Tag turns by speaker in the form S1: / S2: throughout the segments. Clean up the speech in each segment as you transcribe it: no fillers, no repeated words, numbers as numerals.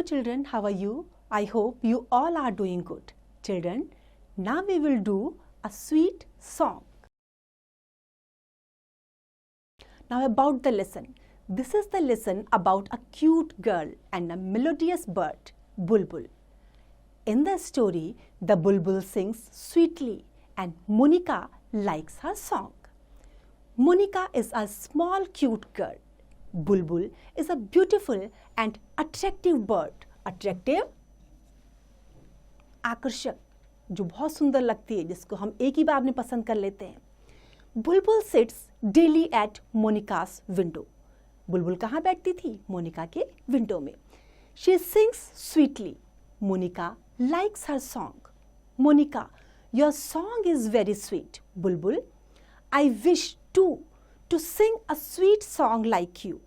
S1: children, how are you? I hope you all are doing good. Children, now we will do a sweet song. Now about the lesson. This is the lesson about a cute girl and a melodious bird, Bulbul. In the story, the Bulbul sings sweetly and Monica likes her song. Monica is a small cute girl. Bulbul is a beautiful and attractive bird. Attractive, आकर्षक, जो बहुत सुंदर लगती है, जिसको हम एक ही बार में पसंद कर लेते हैं. Bulbul sits daily at Monica's window. Bulbul कहाँ बैठती थी? मोनिका के विंडो में. She sings sweetly. Monica likes her song. Monica, your song is very sweet. Bulbul, I wish too to sing a sweet song like you.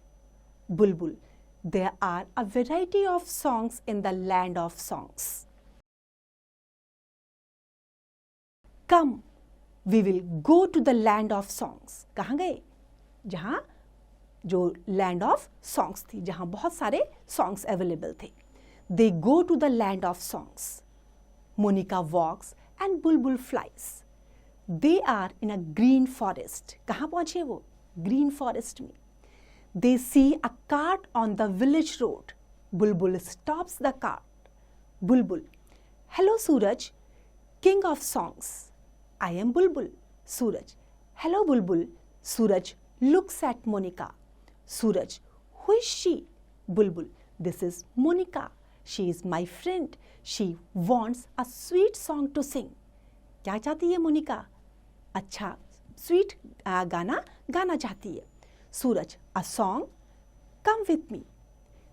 S1: Bulbul, there are a variety of songs in the land of songs. Come, we will go to the land of songs. कहाँ गए? जहाँ जो land of songs थी, जहाँ बहुत सारे songs available थे. They go to the land of songs. Monica walks and Bulbul flies. They are in a green forest. कहाँ पहुँचे वो? Green forest में. They see a cart on the village road. Bulbul stops the cart. Bulbul, hello Suraj, king of songs. I am Bulbul. Suraj, hello Bulbul. Suraj looks at Monica. Suraj, who is she? Bulbul, this is Monica. She is my friend. She wants a sweet song to sing. क्या चाहती है मोनिका? अच्छा sweet गाना गाना चाहती है. सूरज, a song? Come with me.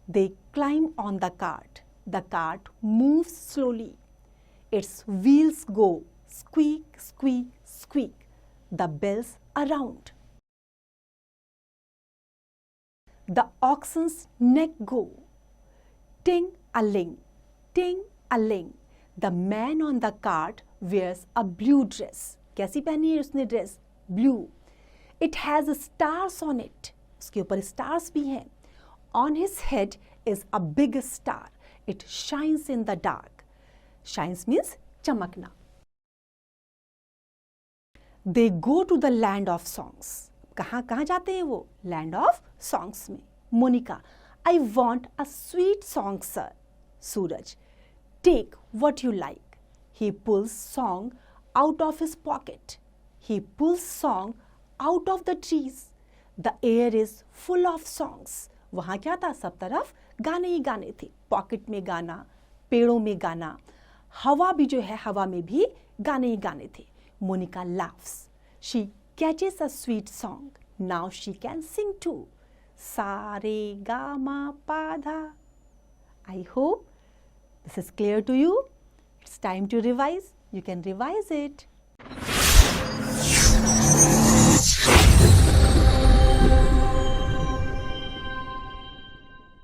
S1: They climb on the cart. The cart moves slowly. Its wheels go squeak, squeak, squeak. The bells around. The oxen's neck go. Ting-a-ling, ting-a-ling. The man on the cart wears a blue dress. कैसी पहनी है उसने dress? Blue. It has stars on it. उसके ऊपर stars भी हैं. On his head is a big star. It shines in the dark. Shines means चमकना. They go to the land of songs. कहाँ कहाँ जाते हैं वो? Land of songs में. Monica, I want a sweet song, sir. Suraj, take what you like. He pulls song out of his pocket. He pulls song out of the trees. The air is full of songs. वहाँ क्या था? सब तरफ गाने ही गाने थे. Pocket में गाना, पेड़ों में गाना, हवा भी जो है हवा में भी गाने ही गाने थे. Monica laughs. She catches a sweet song. Now she can sing too. Sa re ga ma pa dha. I hope this is clear to you. It's time to revise. You can revise it.